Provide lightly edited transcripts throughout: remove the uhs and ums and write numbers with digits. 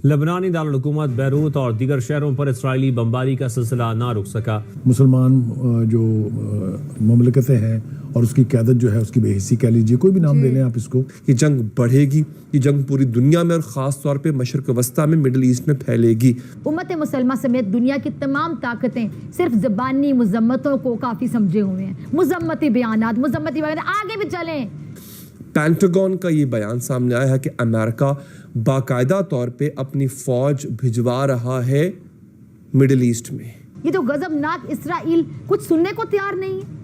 لبنانی دارالحکومت بیروت اور دیگر شہروں پر اسرائیلی بمباری کا سلسلہ نہ رک سکا۔ مسلمان جو مملکتیں ہیں اور اس کی قیادت جو ہے اس کی بے حسی کہہ لیجیے، کوئی بھی نام دے لیں آپ اس کو، یہ جنگ بڑھے گی، یہ جنگ پوری دنیا میں اور خاص طور پہ مشرق وسطیٰ میں، مڈل ایسٹ میں پھیلے گی۔ امت مسلمہ سمیت دنیا کی تمام طاقتیں صرف زبانی مذمتوں کو کافی سمجھے ہوئے ہیں، مذمتی بیانات آگے بھی چلیں۔ پینٹاگون کا یہ بیان سامنے آیا ہے کہ امریکہ باقاعدہ طور پہ اپنی فوج بھجوا رہا ہے مڈل ایسٹ میں۔ یہ تو غضبناک اسرائیل کچھ سننے کو تیار نہیں ہے۔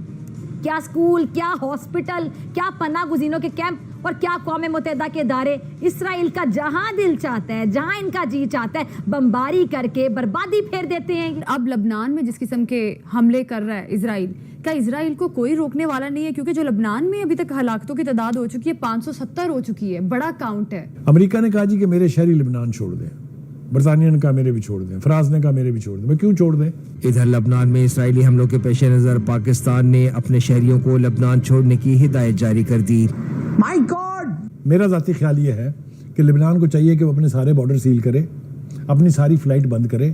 کیا اسکول، کیا ہاسپٹل، کیا پناہ گزینوں کے کیمپ اور کیا اقوام متحدہ کے ادارے اسرائیل کا جہاں دل چاہتا ہے، جہاں ان کا جی چاہتا ہے بمباری کر کے بربادی پھیر دیتے ہیں۔ اب لبنان میں جس قسم کے حملے کر رہا ہے اسرائیل، کیا اسرائیل کو کوئی روکنے والا نہیں ہے؟ کیونکہ جو لبنان میں ابھی تک ہلاکتوں کی تعداد ہو چکی ہے 570 ہو چکی ہے، بڑا کاؤنٹ ہے۔ امریکہ نے کہا جی کہ میرے شہری لبنان چھوڑ دیں، برطانیہ نے کہا میرے بھی چھوڑ دیں، فرانس نے کہا میرے بھی چھوڑ دیں۔ میں کیوں چھوڑ دیں؟ ادھر لبنان میں اسرائیلی حملوں کے پیش نظر پاکستان نے اپنے شہریوں کو لبنان چھوڑنے کی ہدایت جاری کر دی۔ میرا ذاتی خیال یہ ہے کہ لبنان کو چاہیے کہ وہ اپنے سارے بارڈر سیل کرے، اپنی ساری فلائٹ بند کرے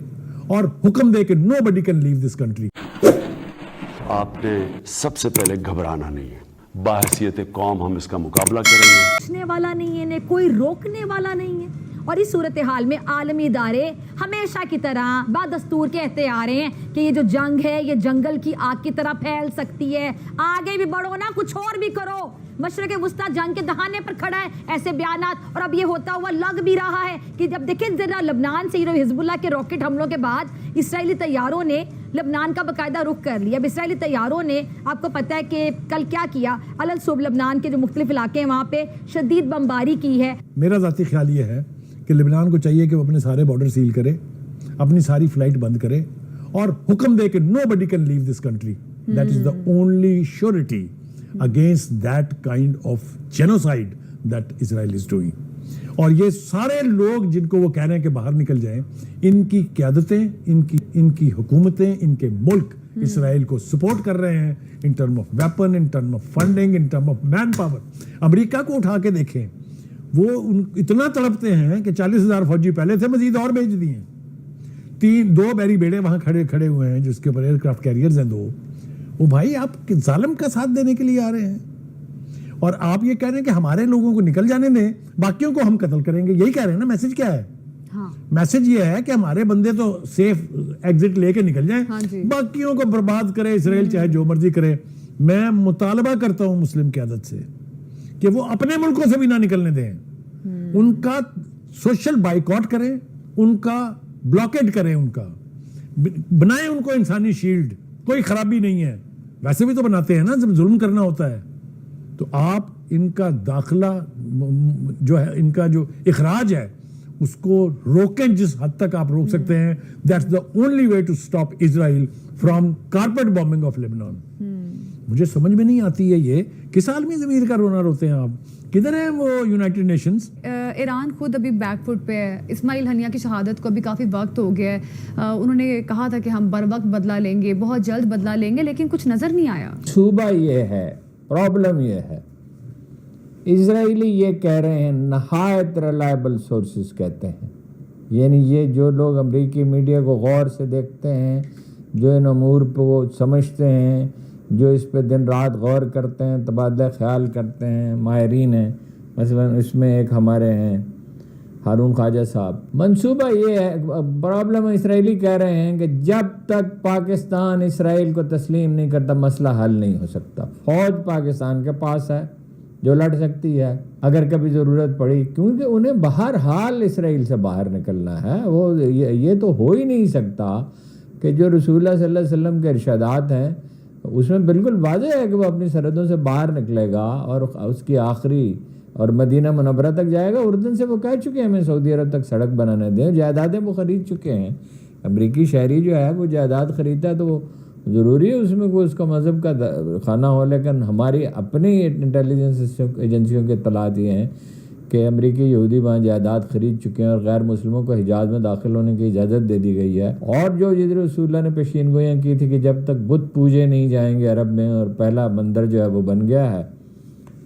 اور حکم دے کہ nobody can leave this country. آپ نے سب سے پہلے گھبرانا نہیں ہے، باحثیت قوم ہم اس کا مقابلہ کریں گے۔ روکنے والا نہیں ہے، کوئی روکنے والا نہیں ہے، اور اس صورتحال میں عالمی ادارے ہمیشہ کی طرح بدستور کہتے آ رہے ہیں کہ یہ جو جنگ ہے یہ جنگل کی آگ کی طرح پھیل سکتی ہے، آگے بھی بڑھو نا، کچھ اور بھی کرو۔ مشرق وسطیٰ جنگ کے دہانے پر کھڑا ہے، ایسے بیانات، اور اب یہ ہوتا ہوا لگ بھی رہا ہے کہ جب دیکھیں ذرا لبنان سے حزب اللہ کے راکٹ حملوں کے بعد اسرائیلی طیاروں نے لبنان کا باقاعدہ رخ کر لیا۔ اب اسرائیلی طیاروں نے آپ کو پتہ ہے کہ کل کیا کیا، الصبح لبنان کے جو مختلف علاقے ہیں وہاں پہ شدید بمباری کی ہے۔ میرا ذاتی خیال یہ ہے کہ لبنان کو چاہیے کہ وہ اپنے سارے بارڈر سیل کرے، اپنی ساری فلائٹ بند کرے اور حکم دے کہ nobody can leave this country. That is the only security against that kind of genocide that Israel is doing۔ اور یہ سارے لوگ جن کو وہ کہہ رہے ہیں کہ باہر نکل جائیں، ان کی قیادتیں، ان کی حکومتیں، ان کے ملک اسرائیل کو سپورٹ کر رہے ہیں in term of weapon, in term of funding, in term of manpower. امریکہ کو اٹھا کے دیکھیں، وہ اتنا تڑپتے ہیں کہ 40,000 فوجی پہلے تھے، مزید اور بھیج دیے ہیں۔ 2 بیری بیڑے وہاں کھڑے ہوئے ہیں جس کے اوپر ایئر کرافٹ کیریئرز ہیں 2۔ وہ بھائی آپ ظالم کا ساتھ دینے کے لیے آ رہے ہیں، اور آپ یہ کہہ رہے ہیں کہ ہمارے لوگوں کو نکل جانے دیں، باقیوں کو ہم قتل کریں گے۔ یہی کہہ رہے ہیں نا، میسج کیا ہے؟ میسج یہ ہے کہ ہمارے بندے تو سیف ایگزٹ لے کے نکل جائیں، باقیوں کو برباد کرے اسرائیل، چاہے جو مرضی کرے۔ میں مطالبہ کرتا ہوں مسلم قیادت سے کہ وہ اپنے ملکوں سے بھی نہ نکلنے دیں، ان کا سوشل بائیکاٹ کریں، ان کا بلاکیڈ کریں، ان کا بنائیں ان کو انسانی شیلڈ۔ کوئی خرابی نہیں ہے، ویسے بھی تو بناتے ہیں نا جب ظلم کرنا ہوتا ہے۔ تو آپ ان کا داخلہ جو ہے، ان کا جو اخراج ہے، اس کو روکیں جس حد تک آپ روک سکتے ہیں۔ That's the only way to stop Israel from carpet bombing of Lebanon. مجھے سمجھ میں نہیں آتی ہے یہ کس عالمی ضمیر کا رونا روتے ہیں آپ؟ کدھر ہیں وہ یونائٹڈ نیشنز؟ ایران خود ابھی بیک فٹ پہ ہے۔ اسماعیل ہنیہ کی شہادت کو ابھی کافی وقت ہو گیا ہے، انہوں نے کہا تھا کہ ہم بر وقت بدلہ لیں گے، بہت جلد بدلہ لیں گے، لیکن کچھ نظر نہیں آیا۔ صوبہ یہ ہے، پرابلم یہ ہے، اسرائیلی یہ کہہ رہے ہیں، نہایت ریلائبل سورسز کہتے ہیں، یعنی یہ جو لوگ امریکی میڈیا کو غور سے دیکھتے ہیں، جو ان امور پہ وہ سمجھتے ہیں، جو اس پہ دن رات غور کرتے ہیں، تبادلہ خیال کرتے ہیں، ماہرین ہیں، مثلا اس میں ایک ہمارے ہیں ہارون خواجہ صاحب۔ منصوبہ یہ ہے، پرابلم اسرائیلی کہہ رہے ہیں کہ جب تک پاکستان اسرائیل کو تسلیم نہیں کرتا مسئلہ حل نہیں ہو سکتا۔ فوج پاکستان کے پاس ہے جو لڑ سکتی ہے اگر کبھی ضرورت پڑی، کیونکہ انہیں بہرحال اسرائیل سے باہر نکلنا ہے۔ وہ یہ تو ہو ہی نہیں سکتا کہ جو رسول اللہ صلی اللہ علیہ وسلم کے ارشادات ہیں اس میں بالکل واضح ہے کہ وہ اپنی سرحدوں سے باہر نکلے گا اور اس کی آخری اور مدینہ منورہ تک جائے گا۔ اردن سے وہ کہہ چکے ہیں ہمیں سعودی عرب تک سڑک بنانے دیں، جائیدادیں وہ خرید چکے ہیں۔ امریکی شہری جو ہے وہ جائیداد خریدتا ہے تو وہ ضروری ہے اس میں کوئی اس کا مذہب کا خانہ ہو، لیکن ہماری اپنی انٹیلیجنس ایجنسیوں کے اطلاعات یہ ہیں کہ امریکی یہودی وہاں جائیداد خرید چکے ہیں اور غیر مسلموں کو حجاز میں داخل ہونے کی اجازت دے دی گئی ہے۔ اور جو جدھر رسول اللہ نے پیشین گوئیاں کی تھی کہ جب تک بت پوجے نہیں جائیں گے عرب میں، اور پہلا مندر جو ہے وہ بن گیا ہے،